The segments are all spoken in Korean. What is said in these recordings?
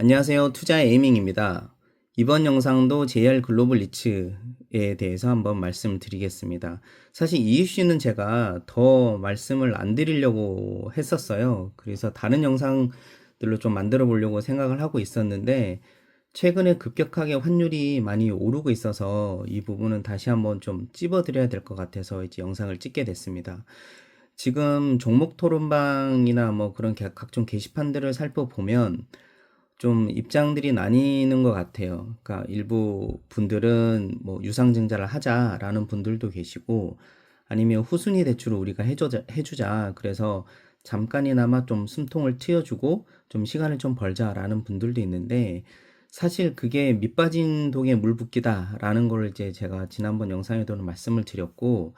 안녕하세요. 투자의 에이밍입니다. 이번 영상도 JR 글로벌 리츠에 대해서 한번 말씀을 드리겠습니다. 사실 이 이슈는 제가 더 말씀을 안 드리려고 했었어요. 그래서 다른 영상들로 좀 만들어 보려고 생각을 하고 있었는데 최근에 급격하게 환율이 많이 오르고 있어서 이 부분은 다시 한번 좀 찝어 드려야 될 것 같아서 이제 영상을 찍게 됐습니다. 지금 종목 토론방이나 뭐 그런 각종 게시판들을 살펴보면 좀 입장들이 나뉘는 것 같아요. 그러니까 일부 분들은 뭐 유상증자를 하자라는 분들도 계시고 아니면 후순위 대출을 우리가 해주자. 그래서 잠깐이나마 좀 숨통을 트여주고 좀 시간을 좀 벌자라는 분들도 있는데 사실 그게 밑빠진 독에 물 붓기다라는 걸 이제 제가 지난번 영상에도는 말씀을 드렸고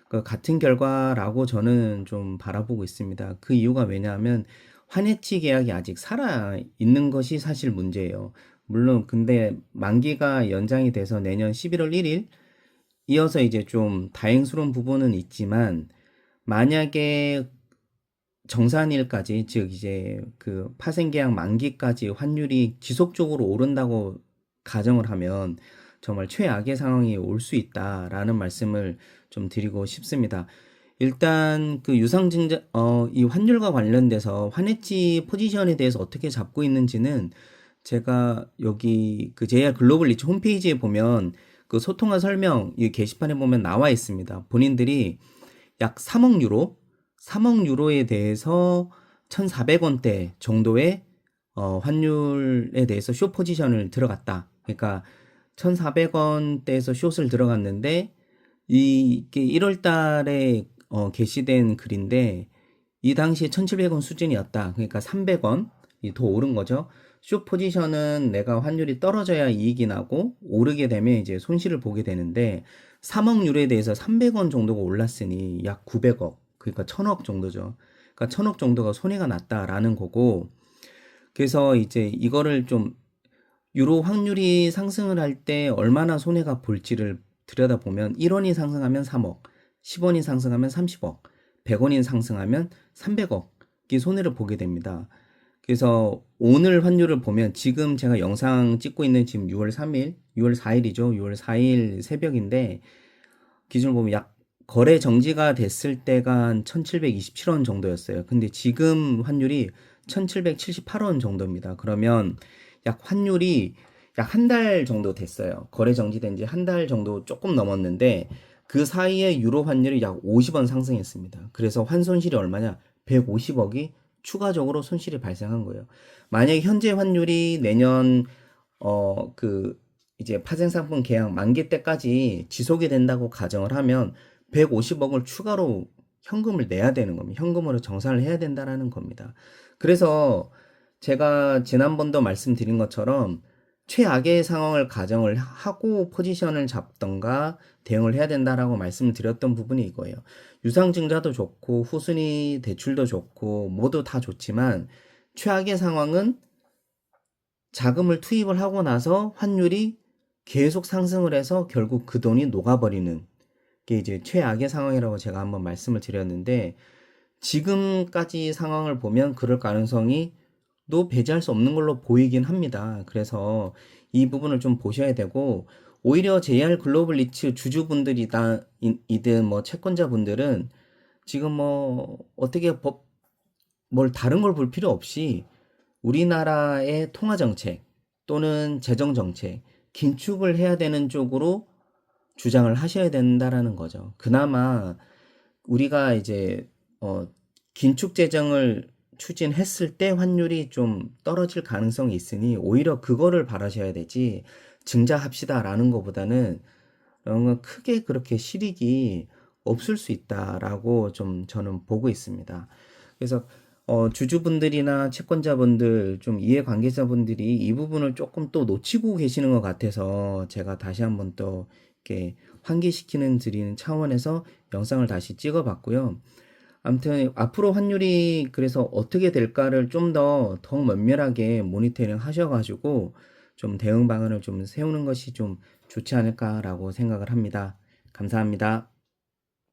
그 같은 결과라고 저는 좀 바라보고 있습니다. 그 이유가 왜냐하면 환해치 계약이 아직 살아 있는 것이 사실 문제예요. 물론 근데 만기가 연장이 돼서 내년 11월 1일 이어서 이제 좀 다행스러운 부분은 있지만 만약에 정산일까지 즉 이제 그 파생계약 만기까지 환율이 지속적으로 오른다고 가정을 하면 정말 최악의 상황이 올 수 있다라는 말씀을 좀 드리고 싶습니다. 일단 그 유상증자 이 환율과 관련돼서 환해지 포지션에 대해서 어떻게 잡고 있는지는 제가 여기 그 JR 글로벌 리츠 홈페이지에 보면 그 소통화 설명 이 게시판에 보면 나와 있습니다. 본인들이 약 3억 유로 3억 유로에 대해서 1,400원대 정도의 환율에 대해서 숏 포지션을 들어갔다. 그러니까 1,400원대에서 숏을 들어갔는데 이게 1월 달에 게시된 글인데 이 당시에 1,700원 수준이었다. 그러니까 300원이 더 오른 거죠. 숏 포지션은 내가 환율이 떨어져야 이익이 나고 오르게 되면 이제 손실을 보게 되는데 3억 유로에 대해서 300원 정도가 올랐으니 약 900억, 그러니까 1,000억 정도죠. 그러니까 1,000억 정도가 손해가 났다라는 거고 그래서 이제 이거를 좀 유로 확률이 상승을 할 때 얼마나 손해가 볼지를 들여다보면 1원이 상승하면 3억, 10원이 상승하면 30억, 100원이 상승하면 300억이 손해를 보게 됩니다. 그래서 오늘 환율을 보면 지금 제가 영상 찍고 있는 지금 6월 3일, 6월 4일이죠. 6월 4일 새벽인데 기준을 보면 약 거래 정지가 됐을 때가 한 1,727원 정도였어요. 근데 지금 환율이 1,778원 정도입니다. 그러면 약 환율이 약 한 달 정도 됐어요. 거래 정지된 지 한 달 정도 조금 넘었는데 그 사이에 유로 환율이 약 50원 상승했습니다. 그래서 환손실이 얼마냐? 150억이 추가적으로 손실이 발생한 거예요. 만약에 현재 환율이 내년 그 이제 파생상품 계약 만기 때까지 지속이 된다고 가정을 하면 150억을 추가로 현금을 내야 되는 겁니다. 현금으로 정산을 해야 된다라는 겁니다. 그래서 제가 지난번도 말씀드린 것처럼 최악의 상황을 가정을 하고 포지션을 잡던가 대응을 해야 된다라고 말씀을 드렸던 부분이 이거예요. 유상증자도 좋고 후순위 대출도 좋고 모두 다 좋지만 최악의 상황은 자금을 투입을 하고 나서 환율이 계속 상승을 해서 결국 그 돈이 녹아버리는 게 이제 최악의 상황이라고 제가 한번 말씀을 드렸는데 지금까지 상황을 보면 그럴 가능성이 또 배제할 수 없는 걸로 보이긴 합니다. 그래서 이 부분을 좀 보셔야 되고 오히려 JR 글로벌 리츠 주주분들이든 뭐 채권자분들은 지금 뭐 어떻게 뭘 다른 걸 볼 필요 없이 우리나라의 통화 정책 또는 재정 정책 긴축을 해야 되는 쪽으로 주장을 하셔야 된다라는 거죠. 그나마 우리가 이제 긴축 재정을 추진했을 때 환율이 좀 떨어질 가능성이 있으니 오히려 그거를 바라셔야 되지 증자합시다라는 것보다는 이런 건 크게 그렇게 실익이 없을 수 있다라고 좀 저는 보고 있습니다. 그래서 주주분들이나 채권자분들 좀 이해관계자분들이 이 부분을 조금 또 놓치고 계시는 것 같아서 제가 다시 한번 또 이렇게 환기시키는 드리는 차원에서 영상을 다시 찍어봤고요. 아무튼 앞으로 환율이 그래서 어떻게 될까를 좀 더 면밀하게 모니터링 하셔가지고 좀 대응 방안을 좀 세우는 것이 좀 좋지 않을까라고 생각을 합니다. 감사합니다.